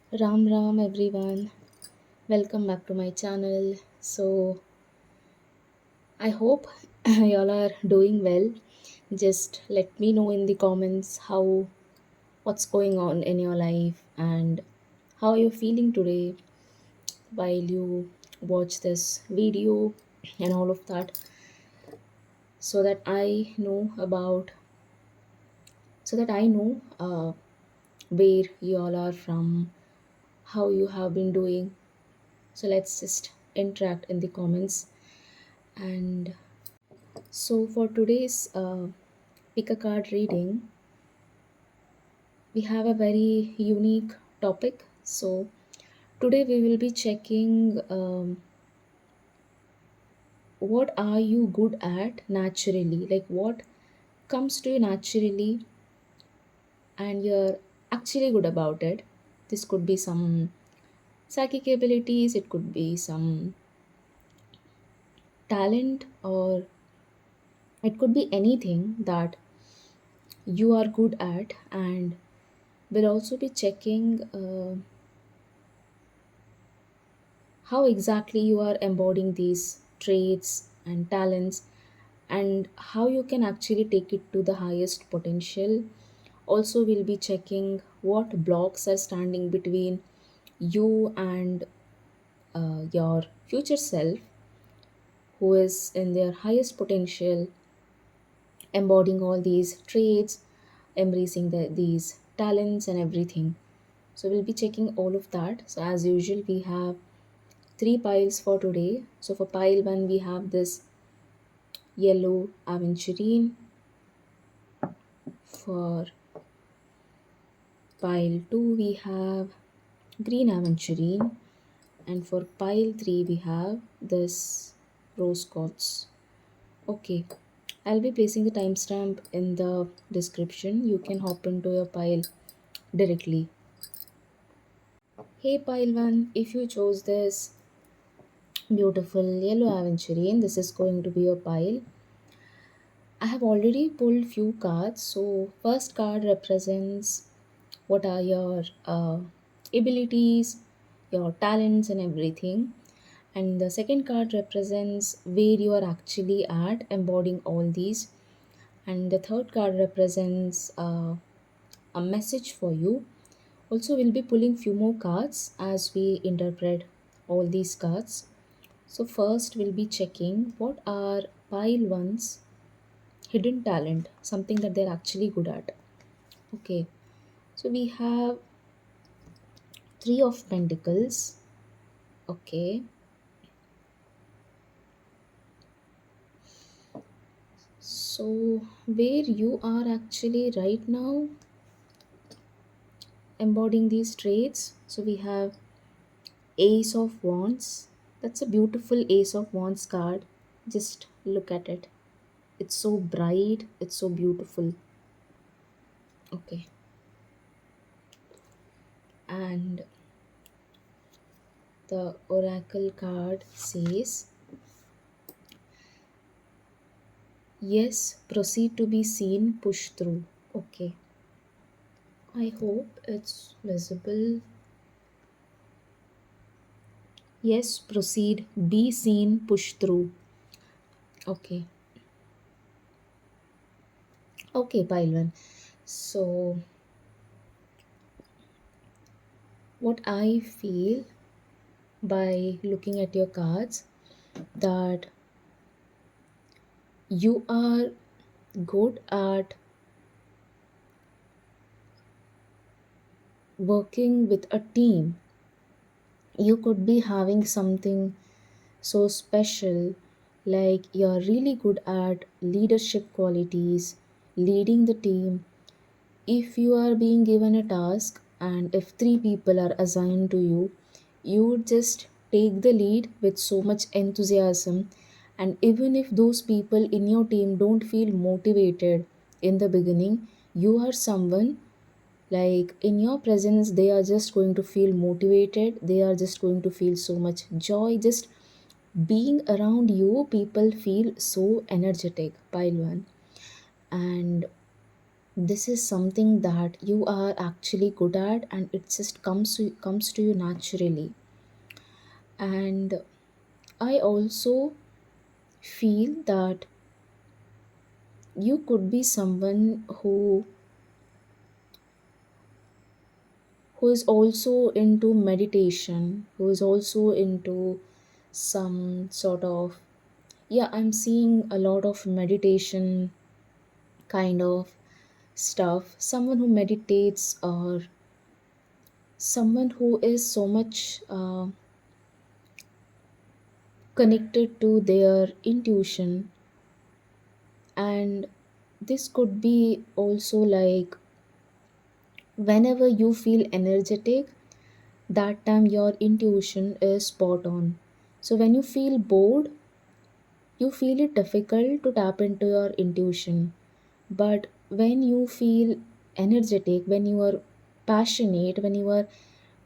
Ram Ram everyone, welcome back to my channel. I hope y'all are doing well. Just let me know in the comments how what's going on in your life and how you're feeling today while you watch this video and all of that so that I know where y'all are from, how you have been doing. So let's just interact in the comments. And so for today's pick a card reading, we have a very unique topic. So today we will be checking what are you good at naturally, like what comes to you naturally and you're actually good about it. This could be some psychic abilities, it could be some talent, or it could be anything that you are good at. And we'll also be checking how exactly you are embodying these traits and talents and how you can actually take it to the highest potential. Also, we'll be checking what blocks are standing between you and your future self, who is in their highest potential, embodying all these traits, embracing these talents and everything. So, we'll be checking all of that. So, as usual, we have three piles for today. So, for pile one, we have this yellow aventurine. For pile 2 we have green aventurine, and for pile 3 we have this rose quartz. Okay, I'll be placing the timestamp in the description. You can hop into your pile directly. Hey pile 1, if you chose this beautiful yellow aventurine, this is going to be your pile. I have already pulled few cards. So first card represents what are your abilities, your talents, and everything. And the second card represents where you are actually at, embodying all these. And the third card represents a message for you. Also, we'll be pulling few more cards as we interpret all these cards. So first, we'll be checking what are pile one's hidden talent, something that they're actually good at. Okay, so we have three of pentacles. Okay, so where you are actually right now embodying these traits. So we have ace of wands. That's a beautiful ace of wands card. Just look at it. It's so bright, it's so beautiful. Okay, and the oracle card says yes, proceed to be seen, push through. Okay, I hope it's visible. Yes, proceed, be seen, push through. Okay, okay, Pilwan. So, what I feel by looking at your cards, that you are good at working with a team. You could be having something so special, like you're really good at leadership qualities, leading the team. If you are being given a task and if three people are assigned to you, you would just take the lead with so much enthusiasm. And even if those people in your team don't feel motivated in the beginning, you are someone like in your presence, they are just going to feel motivated, they are just going to feel so much joy. Just being around you, people feel so energetic, pile one. And this is something that you are actually good at, and it just comes to you naturally. And I also feel that you could be someone who is also into meditation, who is also into some sort of, yeah, I'm seeing a lot of meditation kind of stuff. Someone who meditates, or someone who is so much connected to their intuition. And this could be also like whenever you feel energetic, that time your intuition is spot on. So when you feel bored, you feel it difficult to tap into your intuition. But when you feel energetic, when you are passionate, when you are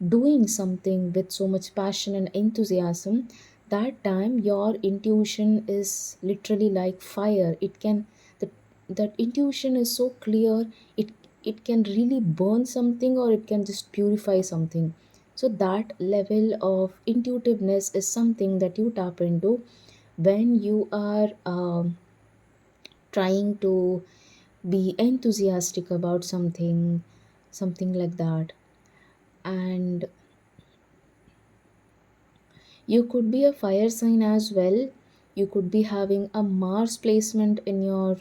doing something with so much passion and enthusiasm, that time your intuition is literally like fire. It can, that that intuition is so clear, it it can really burn something, or it can just purify something. So that level of intuitiveness is something that you tap into when you are trying to be enthusiastic about something like that. And you could be a fire sign as well. You could be having a Mars placement in your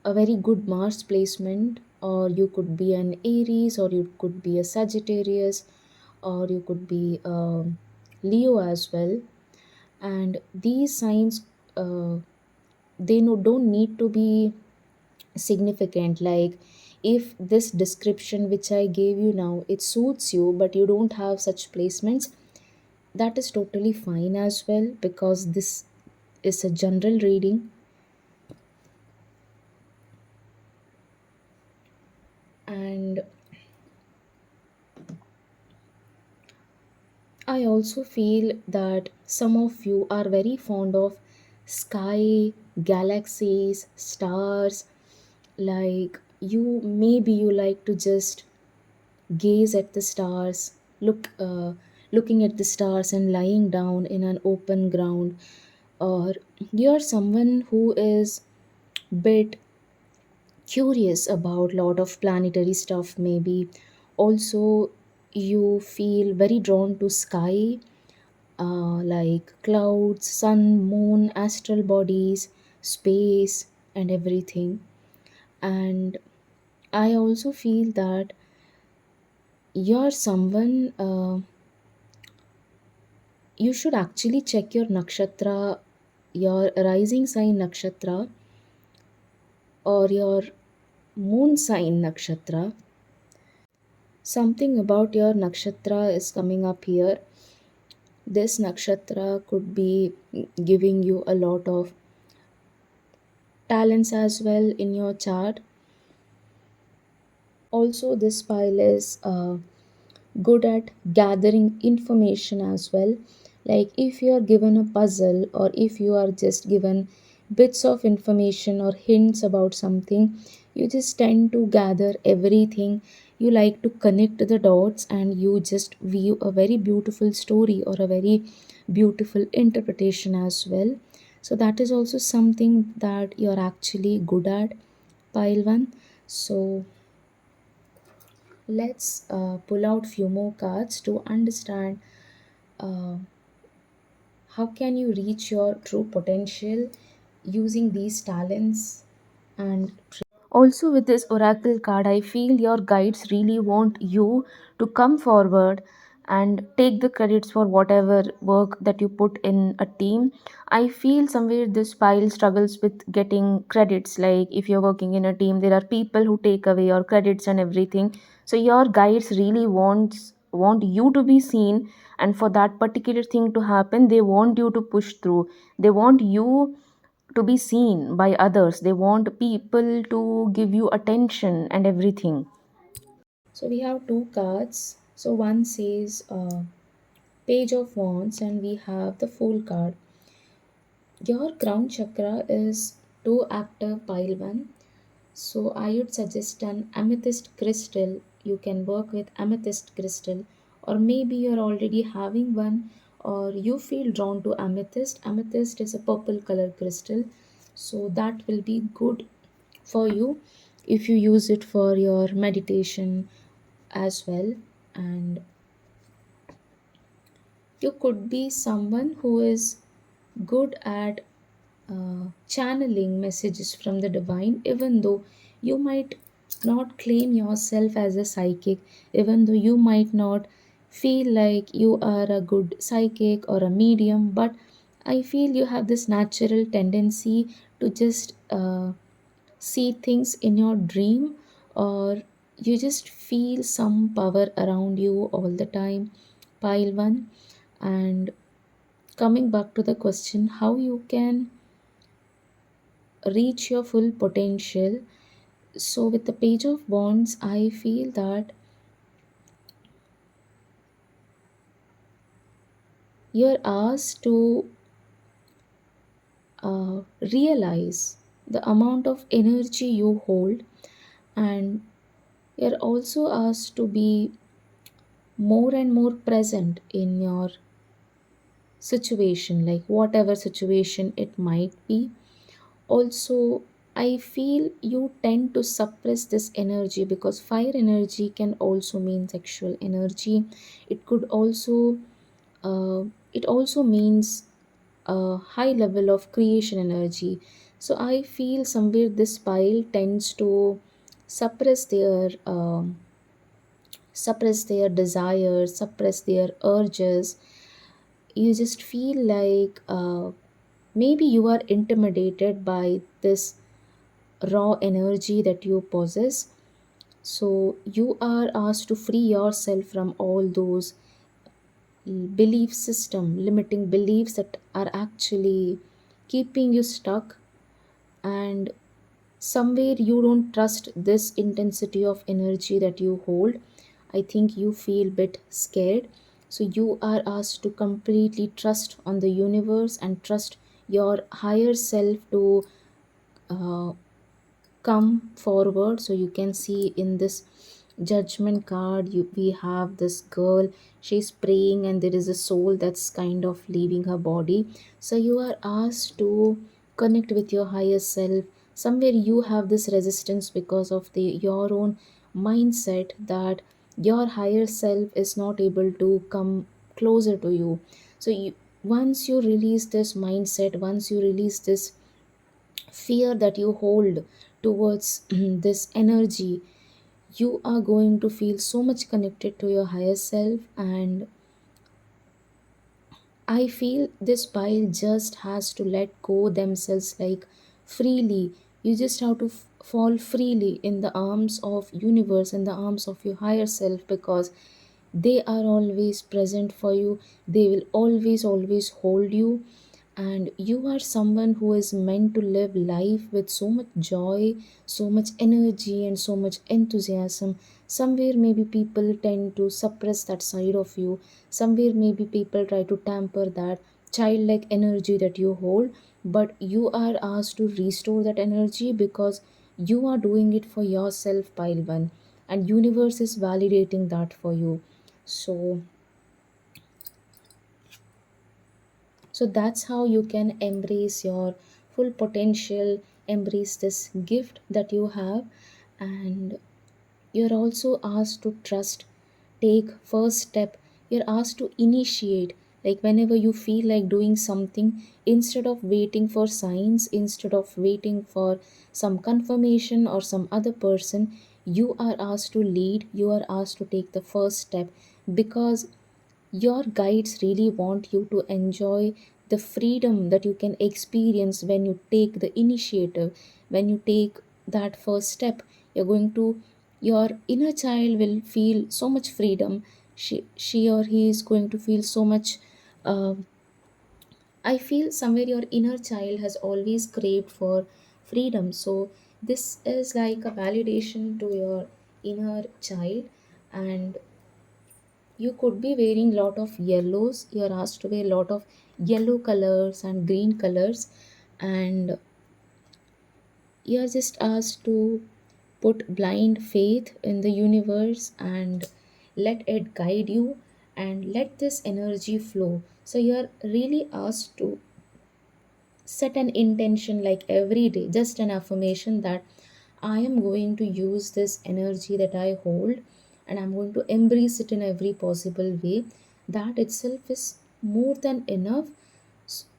a very good Mars placement, or you could be an Aries, or you could be a Sagittarius, or you could be Leo as well. And these signs, they don't need to be significant. Like, if this description which I gave you now, it suits you, but you don't have such placements, that is totally fine as well, because this is a general reading. And I also feel that some of you are very fond of sky, galaxies, stars. Like, you like to just gaze at the stars, looking at the stars and lying down in an open ground. Or you're someone who is bit curious about lot of planetary stuff maybe. Also, you feel very drawn to sky, like clouds, sun, moon, astral bodies, space, and everything. And I also feel that you're someone, you should actually check your nakshatra, your rising sign nakshatra, or your moon sign nakshatra. Something about your nakshatra is coming up here. This nakshatra could be giving you a lot of talents as well in your chart. Also, this pile is good at gathering information as well. Like, if you are given a puzzle, or if you are just given bits of information or hints about something, you just tend to gather everything. You like to connect the dots, and you just view a very beautiful story or a very beautiful interpretation as well. So that is also something that you're actually good at, pile 1. So let's pull out few more cards to understand uh, how can you reach your true potential using these talents and also, with this oracle card, I feel your guides really want you to come forward and take the credits for whatever work that you put in a team. I feel somewhere this pile struggles with getting credits. Like, if you're working in a team, there are people who take away your credits and everything. So your guides really want you to be seen, and for that particular thing to happen, they want you to push through. They want you to be seen by others. They want people to give you attention and everything. So we have two cards. So one says Page of Wands, and we have the Fool card. Your crown chakra is too active, pile 1. So I would suggest an amethyst crystal. You can work with amethyst crystal, or maybe you're already having one, or you feel drawn to amethyst. Amethyst is a purple color crystal, so that will be good for you if you use it for your meditation as well. And you could be someone who is good at channeling messages from the divine, even though you might not claim yourself as a psychic, even though you might not feel like you are a good psychic or a medium. But I feel you have this natural tendency to just see things in your dream, or you just feel some power around you all the time. Pile one. And coming back to the question, how you can reach your full potential. So, with the Page of Wands, I feel that you're asked to realize the amount of energy you hold, and you're also asked to be more and more present in your situation, like whatever situation it might be. Also, I feel you tend to suppress this energy because fire energy can also mean sexual energy. It could also it also means a high level of creation energy. So I feel somewhere this pile tends to suppress their suppress their desires, suppress their urges. You just feel like maybe you are intimidated by this raw energy that you possess. So you are asked to free yourself from all those belief system, limiting beliefs that are actually keeping you stuck, and somewhere you don't trust this intensity of energy that you hold. I think you feel bit scared. So you are asked to completely trust on the universe and trust your higher self to uh, come forward. So you can see in this judgment card, we have this girl, she's praying and there is a soul that's kind of leaving her body. So you are asked to connect with your higher self. Somewhere you have this resistance because of the your own mindset that your higher self is not able to come closer to you. So once you release this mindset, once you release this fear that you hold towards this energy, you are going to feel so much connected to your higher self. And I feel this pile just has to let go themselves, like freely. You just have to fall freely in the arms of universe, in the arms of your higher self, because they are always present for you. They will always hold you. And you are someone who is meant to live life with so much joy, so much energy, and so much enthusiasm. Somewhere maybe people tend to suppress that side of you. Somewhere maybe people try to tamper that childlike energy that you hold. But you are asked to restore that energy because you are doing it for yourself, pile one, and universe is validating that for you. So so that's how you can embrace your full potential, embrace this gift that you have. And you're also asked to trust, take first step. You're asked to initiate, like whenever you feel like doing something, instead of waiting for signs, instead of waiting for some confirmation or some other person, you are asked to lead, you are asked to take the first step. Because your guides really want you to enjoy the freedom that you can experience when you take the initiative, when you take that first step. You're going to, your inner child will feel so much freedom. She or he is going to feel so much. Uh, I feel somewhere your inner child has always craved for freedom. So this is like a validation to your inner child. And you could be wearing lot of yellows. You're asked to wear a lot of yellow colors and green colors. And You're just asked to put blind faith in the universe and let it guide you and let this energy flow. So you're really asked to set an intention like every day, just an affirmation that I am going to use this energy that I hold and I'm going to embrace it in every possible way. That itself is more than enough.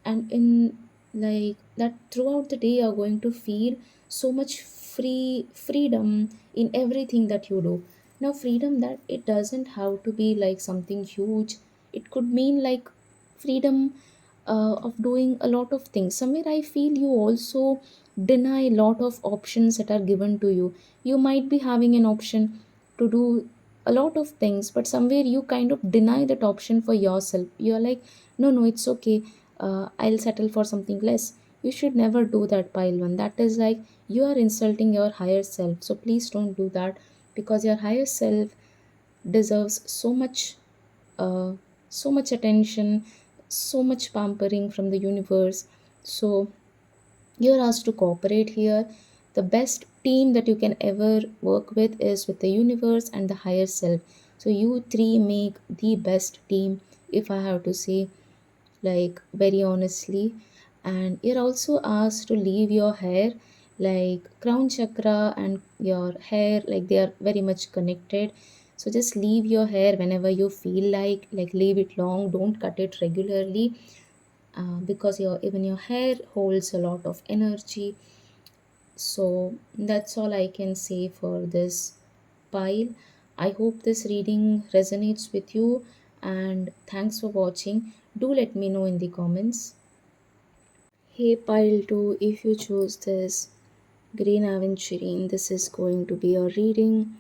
And in like that throughout the day you're going to feel so much freedom in everything that you do. Now freedom, that it doesn't have to be like something huge. It could mean like freedom of doing a lot of things. Somewhere I feel you also deny a lot of options that are given to you. You might be having an option to do a lot of things, but somewhere you kind of deny that option for yourself. You're like, no, no, it's okay. I'll settle for something less. You should never do that, pile one. That is like you are insulting your higher self. So please don't do that, because your higher self deserves uh, so much attention, so much pampering from the universe. So you're asked to cooperate here. The best team that you can ever work with is with the universe and the higher self. So you three make the best team, if I have to say, like very honestly. And you're also asked to leave your hair, like crown chakra and your hair, like they are very much connected. So just leave your hair whenever you feel like leave it long, don't cut it regularly, because your even your hair holds a lot of energy. So that's all I can say for this pile. I hope this reading resonates with you, and thanks for watching. Do let me know in the comments. Hey pile 2, if you chose this green aventurine, this is going to be your reading.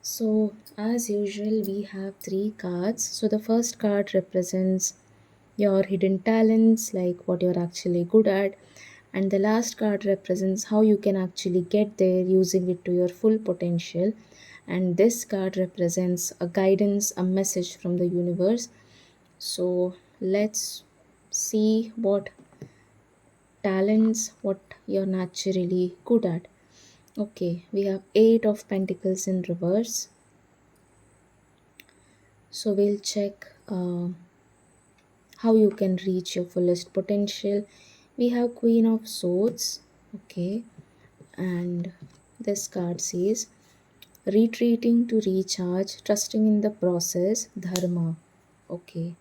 So, as usual, we have three cards. So, the first card represents your hidden talents, like what you're actually good at, and the last card represents how you can actually get there using it to your full potential. And this card represents a guidance, a message from the universe. So, let's see what talents, what you're naturally good at. Okay, we have 8 of pentacles in reverse. So we'll check how you can reach your fullest potential. We have Queen of Swords. Okay, and this card says retreating to recharge, trusting in the process, dharma. Okay,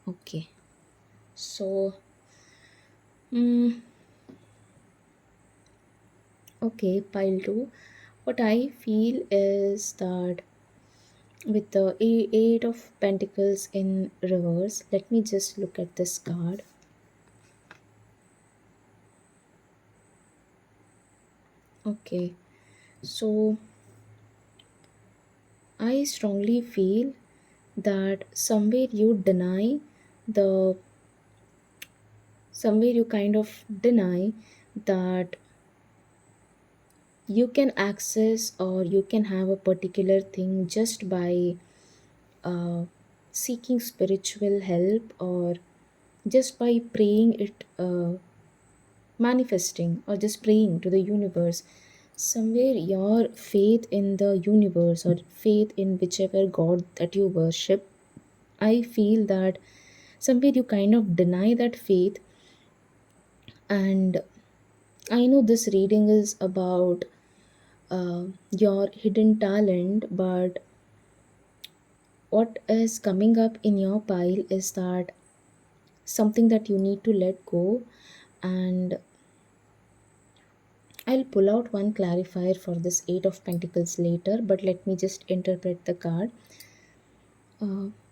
okay. So, mm, okay, pile two. What I feel is that with the Eight of Pentacles in reverse, let me just look at this card. Okay, so I strongly feel that the somewhere you kind of deny that you can access or you can have a particular thing just by uh, seeking spiritual help, or just by praying it, manifesting, or just praying to the universe. Somewhere your faith in the universe or faith in whichever god that you worship, I feel that somewhere you kind of deny that faith. And I know this reading is about your hidden talent, but what is coming up in your pile is that something that you need to let go. And I'll pull out one clarifier for this Eight of Pentacles later, but let me just interpret the card.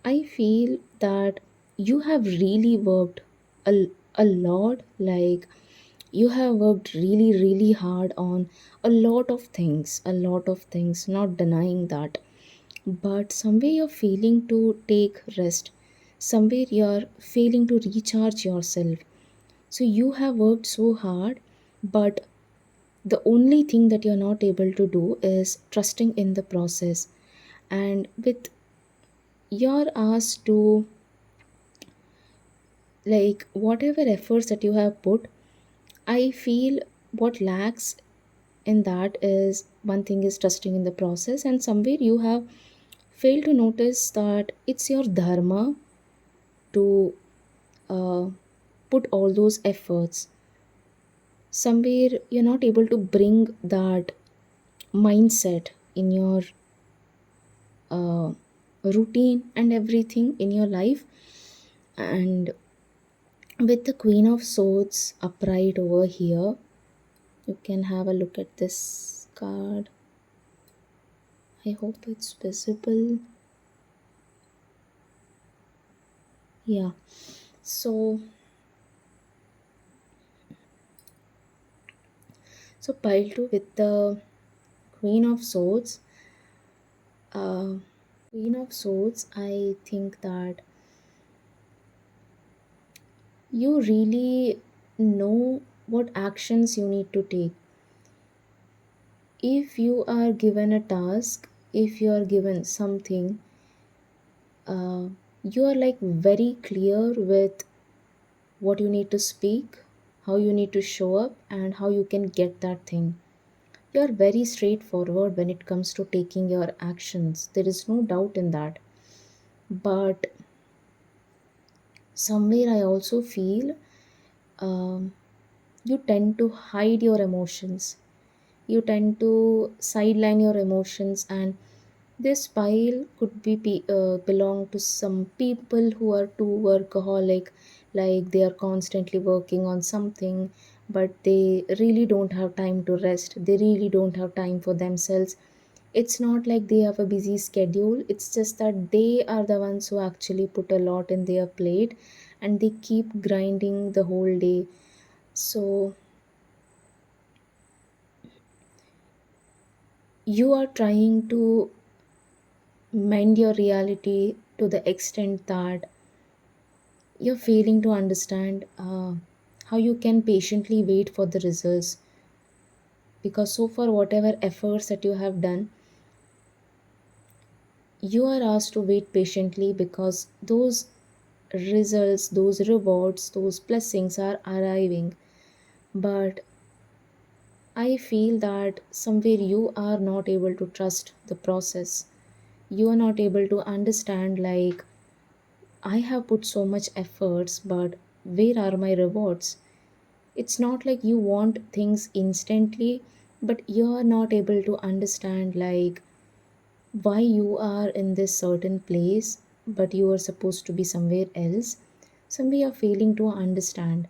I feel that you have really worked a lot, like you have worked really, really hard on a lot of things, not denying that. But somewhere you're failing to take rest, somewhere you're failing to recharge yourself. So you have worked so hard, but the only thing that you're not able to do is trusting in the process. And with you're asked to like whatever efforts that you have put, I feel what lacks in that is one thing is trusting in the process, and somewhere you have failed to notice that it's your dharma to uh, put all those efforts. Somewhere you're not able to bring that mindset in your uh, routine and everything in your life. And with the Queen of Swords upright over here, you can have a look at this card. I hope it's visible. Yeah. So pile two with the Queen of Swords. Uh, Queen of Swords, I think that you really know what actions you need to take. If you are given a task, if you are given something, uh, you are like very clear with what you need to speak, how you need to show up, and how you can get that thing. You are very straightforward when it comes to taking your actions. There is no doubt in that. But somewhere I also feel um, you tend to hide your emotions. You tend to sideline your emotions, and this pile could be belong to some people who are too workaholic, like they are constantly working on something, but they really don't have time to rest. They really don't have time for themselves. It's not like they have a busy schedule, it's just that they are the ones who actually put a lot in their plate, and they keep grinding the whole day. So you are trying to mend your reality to the extent that you're failing to understand how you can patiently wait for the results, because so far whatever efforts that you have done, you are asked to wait patiently because those results, those rewards, those blessings are arriving. But I feel that somewhere you are not able to trust the process. You are not able to understand, like, I have put so much efforts, but where are my rewards? It's not like you want things instantly, but you are not able to understand, like, why you are in this certain place, but you are supposed to be somewhere else. Somewhere you're failing to understand,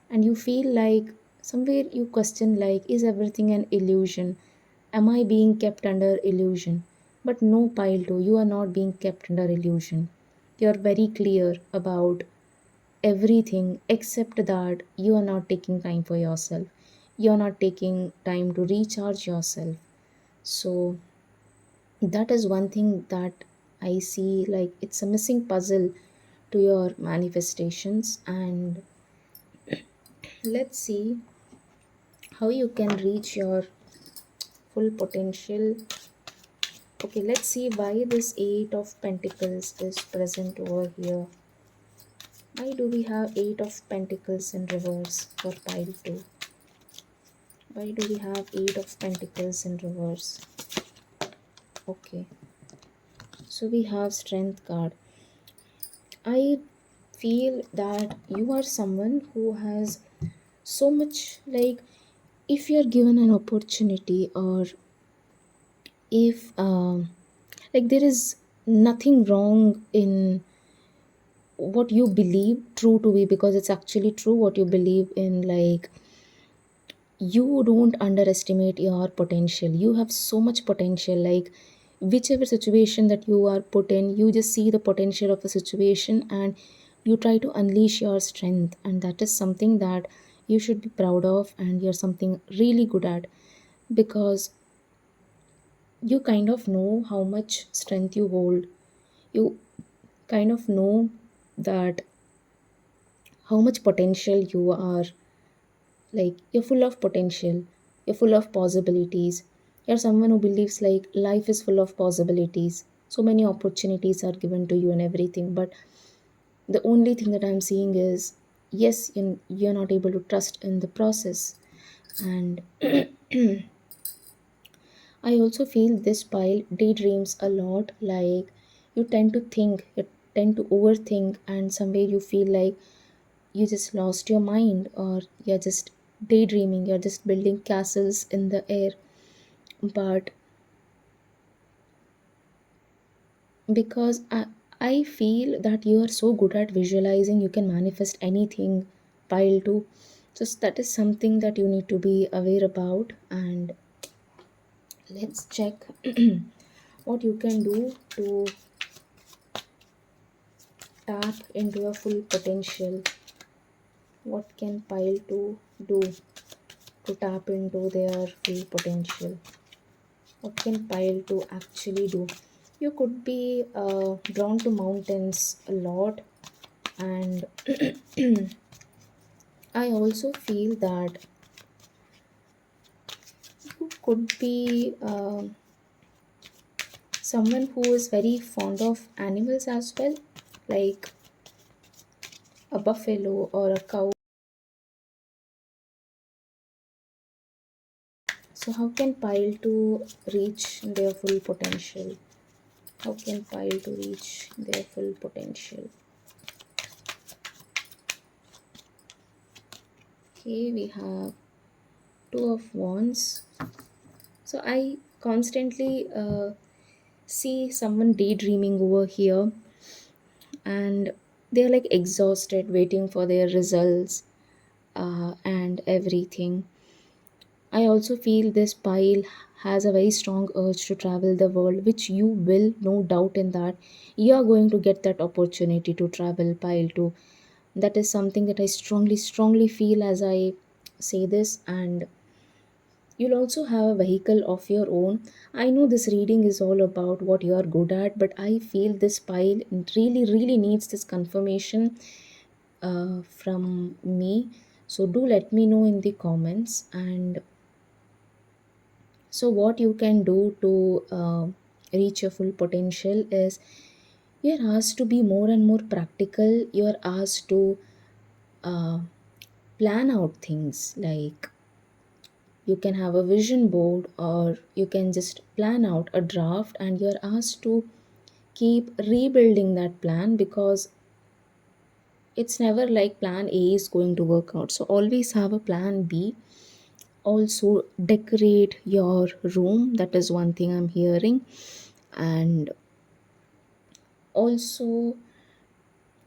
and you feel like somewhere you question, like, is everything an illusion? Am I being kept under illusion? But no, pile 2, you are not being kept under illusion. You're very clear about everything except that you are not taking time for yourself. You're not taking time to recharge yourself. So that is one thing that I see, like it's a missing puzzle to your manifestations. And let's see how you can reach your full potential. Okay, let's see why this Eight of Pentacles is present over here. Why do we have Eight of Pentacles in reverse for pile 2? Why do we have Eight of Pentacles in reverse? Okay, so we have Strength card. I feel that you are someone who has so much, like, if you're given an opportunity, or if like there is nothing wrong in what you believe true to be, because it's actually true what you believe in. Like, you don't underestimate your potential. You have so much potential. Like, whichever situation that you are put in, you just see the potential of the situation, and you try to unleash your strength, and that is something that you should be proud of, and you're something really good at, because you kind of know how much strength you hold. You kind of know that how much potential you are. Like, you're full of potential, you're full of possibilities. You're someone who believes like life is full of possibilities, so many opportunities are given to you and everything. But The only thing that I'm seeing is, yes, you're not able to trust in the process. And I also feel this pile daydreams a lot. Like, you tend to overthink, and somewhere you feel like you just lost your mind, or you're just daydreaming, you're just building castles in the air. But because I feel that you are so good at visualizing, you can manifest anything, pile too. Just that is something that you need to be aware about. And let's check what you can do to tap into your full potential. What can pile to do to tap into their full potential? What can pile to actually do? You could be drawn to mountains a lot, and I also feel that you could be someone who is very fond of animals as well, like a buffalo or a cow. So, how can pile to reach their full potential? How can pile to reach their full potential? Okay, we have two of wands. So, I constantly see someone daydreaming over here, and they're like exhausted waiting for their results and everything. I also feel this pile has a very strong urge to travel the world, which you will, no doubt in that. You are going to get that opportunity to travel, pile too. That is something that I strongly, strongly feel as I say this. And you'll also have a vehicle of your own. I know this reading is all about what you are good at, but I feel this pile really, really needs this confirmation from me. So do let me know in the comments. And so, what you can do to reach your full potential is, you're asked to be more and more practical. You're asked to uh, plan out things, like you can have a vision board, or you can just plan out a draft, and you're asked to keep rebuilding that plan, because it's never like plan A is going to work out. So, always have a plan B. Also, decorate your room. That is one thing I'm hearing. And also,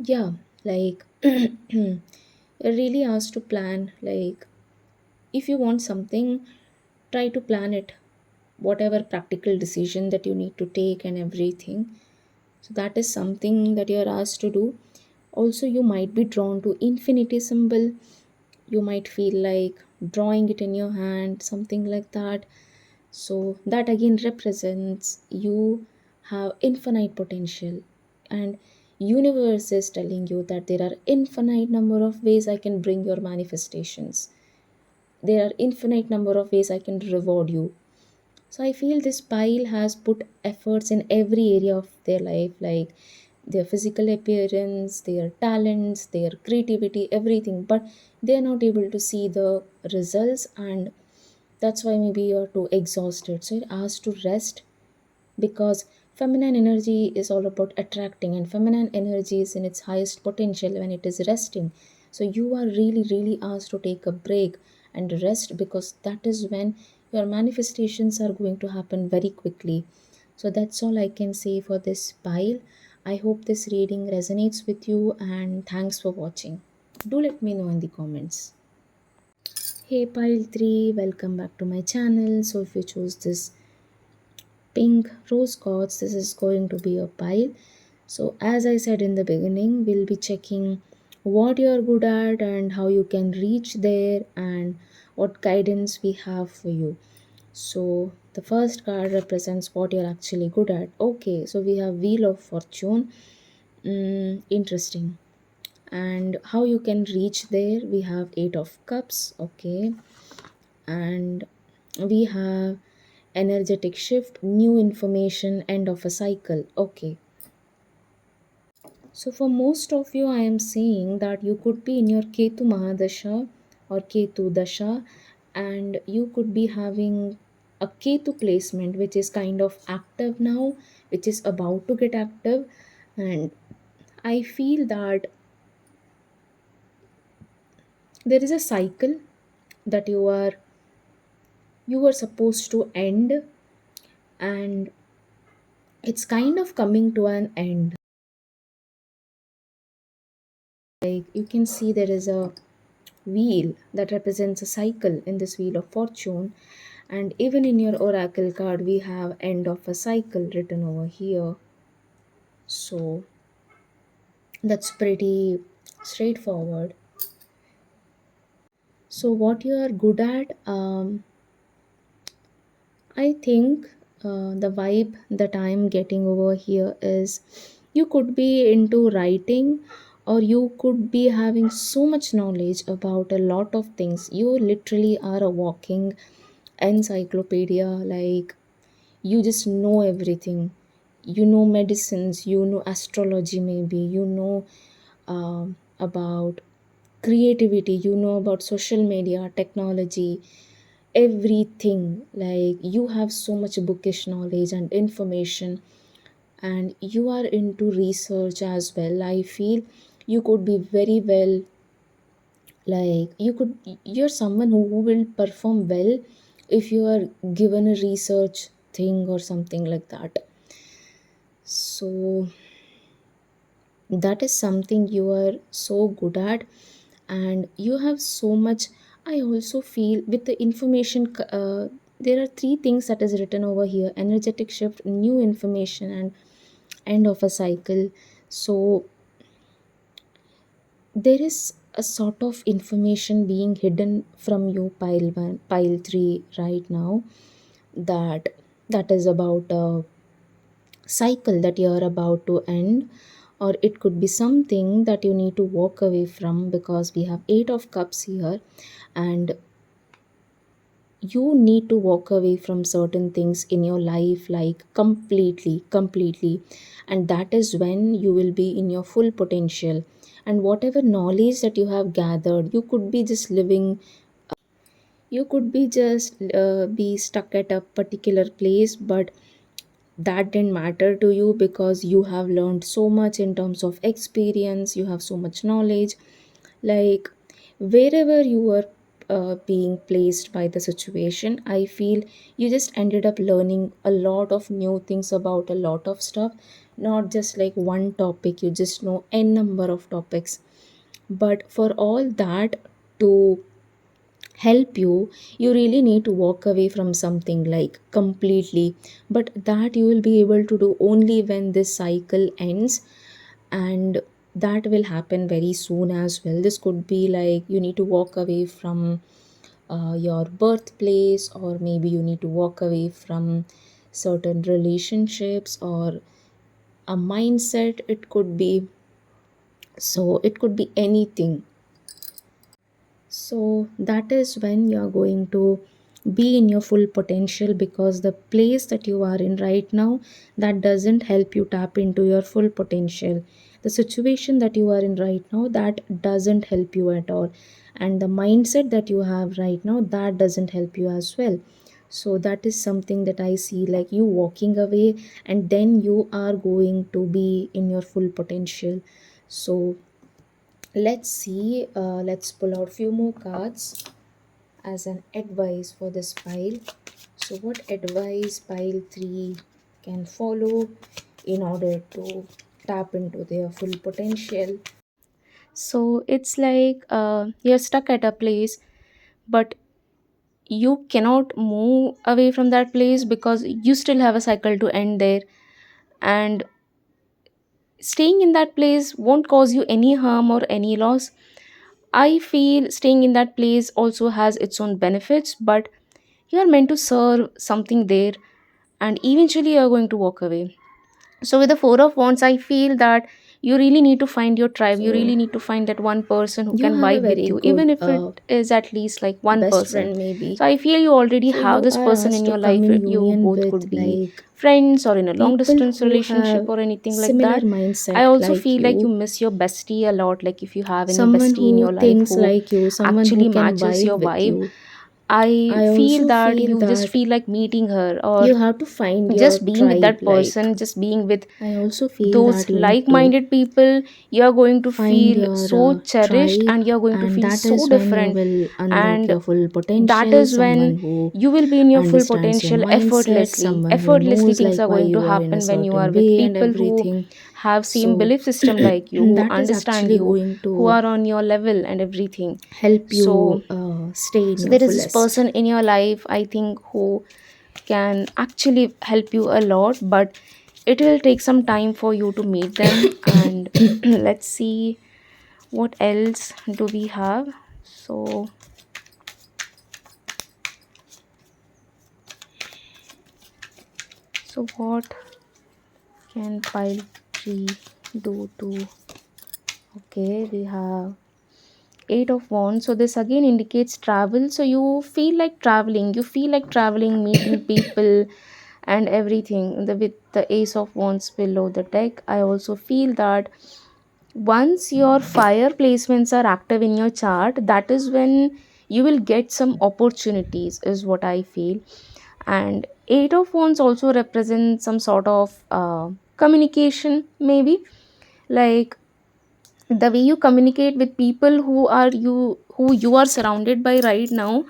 yeah, like you're really asked to plan. Like, if you want something, try to plan it, whatever practical decision that you need to take and everything. So that is something that you're asked to do. Also, you might be drawn to infinity symbol. You might feel like drawing it in your hand, something like that. So that again represents you have infinite potential, and universe is telling you that there are infinite number of ways I can bring your manifestations. There are infinite number of ways I can reward you. So I feel this pile has put efforts in every area of their life, like their physical appearance, their talents, their creativity, everything, but they are not able to see the results, and that's why maybe you're too exhausted. So you're asked to rest, because feminine energy is all about attracting, and feminine energy is in its highest potential when it is resting. So you are really, really asked to take a break and rest, because that is when your manifestations are going to happen very quickly. So that's all I can say for this pile. I hope this reading resonates with you, and thanks for watching. Do let me know in the comments. Hey pile 3, welcome back to my channel. So if you chose this pink rose quartz, this is going to be a pile. So as I said in the beginning, we'll be checking what you're good at and how you can reach there, and what guidance we have for you. So the first card represents what you're actually good at. Okay, so we have wheel of fortune. Interesting. And how you can reach there, we have eight of cups. Okay, and we have energetic shift, new information, end of a cycle. Okay, So for most of you, I am saying that you could be in your Ketu Mahadasha or Ketu Dasha, and you could be having a Ketu placement which is kind of active now, which is about to get active. And I feel that there is a cycle that you are supposed to end, and it's kind of coming to an end. Like you can see, there is a wheel that represents a cycle in this wheel of fortune, and even in your oracle card we have end of a cycle written over here. So that's pretty straightforward. So what you are good at, I think the vibe that I am getting over here is you could be into writing, or you could be having so much knowledge about a lot of things. You literally are a walking encyclopedia. Like you just know everything. You know medicines, you know astrology, maybe you know about creativity, you know about social media, technology, everything. Like you have so much bookish knowledge and information, and you are into research as well. I feel you could be very well, like you're someone who will perform well if you are given a research thing or something like that. So that is something you are so good at, and you have so much. I also feel with the information, there are three things that is written over here: energetic shift, new information, and end of a cycle. So there is a sort of information being hidden from you, pile 1, pile 3 right now, that that is about a cycle that you are about to end. Or it could be something that you need to walk away from, because we have 8 of cups here, and you need to walk away from certain things in your life, like completely. And that is when you will be in your full potential. And whatever knowledge that you have gathered, you could be just living, you could be just be stuck at a particular place, but that didn't matter to you, because you have learned so much in terms of experience, you have so much knowledge. Like wherever you were being placed by the situation, I feel you just ended up learning a lot of new things about a lot of stuff. Not just like one topic, you just know n number of topics. But for all that to help you, you really need to walk away from something, like completely. But that you will be able to do only when this cycle ends, and that will happen very soon as well. This could be like you need to walk away from your birthplace, or maybe you need to walk away from certain relationships or a mindset. It could be, so it could be anything. So that is when you are going to be in your full potential, because the place that you are in right now, that doesn't help you tap into your full potential. The situation that you are in right now, that doesn't help you at all. And the mindset that you have right now, that doesn't help you as well. So that is something that I see, like you walking away, and then you are going to be in your full potential. So let's see, let's pull out few more cards as an advice for this pile. So what advice pile 3 can follow in order to tap into their full potential? So it's like you're stuck at a place, but you cannot move away from that place because you still have a cycle to end there. And staying in that place won't cause you any harm or any loss. I feel staying in that place also has its own benefits, but you are meant to serve something there, and eventually you are going to walk away. So with the 4 of wands, I feel that You really need to find your tribe. You So really need to find that one person who you can have a vibe with very you, even good if it is at least like one best person. friend, maybe. So I feel you already So have you this are person in asked to your come life. in You union both with could be like friends or in a long people distance who relationship have or anything like similar that. I mindset also like feel like you you, miss your bestie a lot. Like if you have any someone bestie in who your life thinks who like you, someone who actually can matches vibe your with vibe, you. I I feel also that feel you just that feel like meeting her, or you have to find your just being with tribe. that Like, person, just being with I also feel those that you need like to minded people. You're going to find feel your so cherished tribe, and you're going to and feel that so is when you different. will unlock And your full that potential. is when Someone who you will be in your full understands your potential mindset, effortlessly. someone who Effortlessly knows things like are why going to you are in a happen when you are certain with way and people who everything. have same So belief system like you, who that is understand actually you, going who to are on your level and everything. help So you stay in so your there is this fullest. person in your life, I think, who can actually help you a lot, but it will take some time for you to meet them. And let's see what else do we have. So so what can pile 3 do to? Okay, we have eight of wands, so this again indicates travel. So you feel like traveling, meeting people and everything. With the ace of wands below the deck, I also feel that once your fire placements are active in your chart, that is when you will get some opportunities, is what I feel. And eight of wands also represents some sort of communication, maybe, like the way you communicate with people who you are surrounded by right now.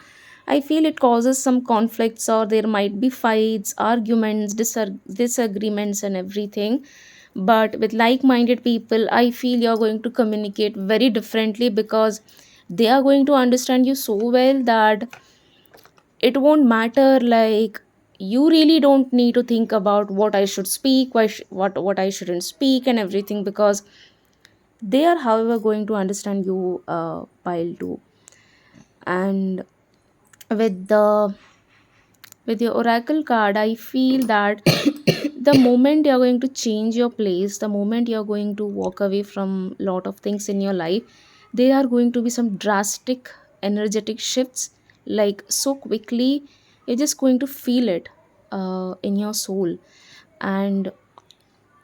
I feel it causes some conflicts, or there might be fights, arguments, disagreements and everything. But with like minded people, I feel you're going to communicate very differently, because they are going to understand you so well that it won't matter. Like, you really don't need to think about what I should speak, what I shouldn't speak and everything, because they are, however, going to understand you, pile too. And with the with your oracle card, I feel that the moment you're going to change your place, the moment you're going to walk away from lot of things in your life, there are going to be some drastic energetic shifts, like so quickly. You're just going to feel it in your soul. And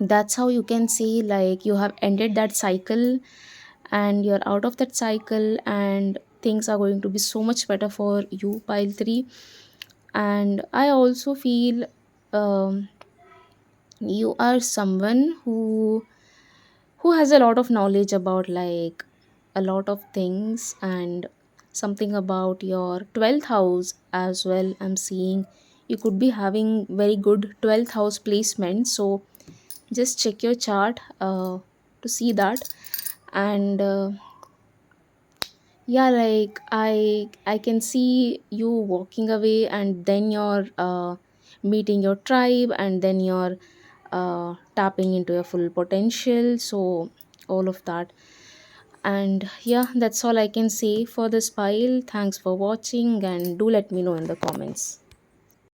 that's how you can see, like, you have ended that cycle and you're out of that cycle, and things are going to be so much better for you, pile 3. And I also feel um, you are someone who has a lot of knowledge about, like, a lot of things, and something about your 12th house as well. I'm seeing you could be having very good 12th house placement, so just check your chart to see that. And yeah, like, I can see you walking away, and then you're meeting your tribe, and then you're tapping into your full potential. So all of that. And yeah, that's all I can say for this pile. Thanks for watching, and do let me know in the comments.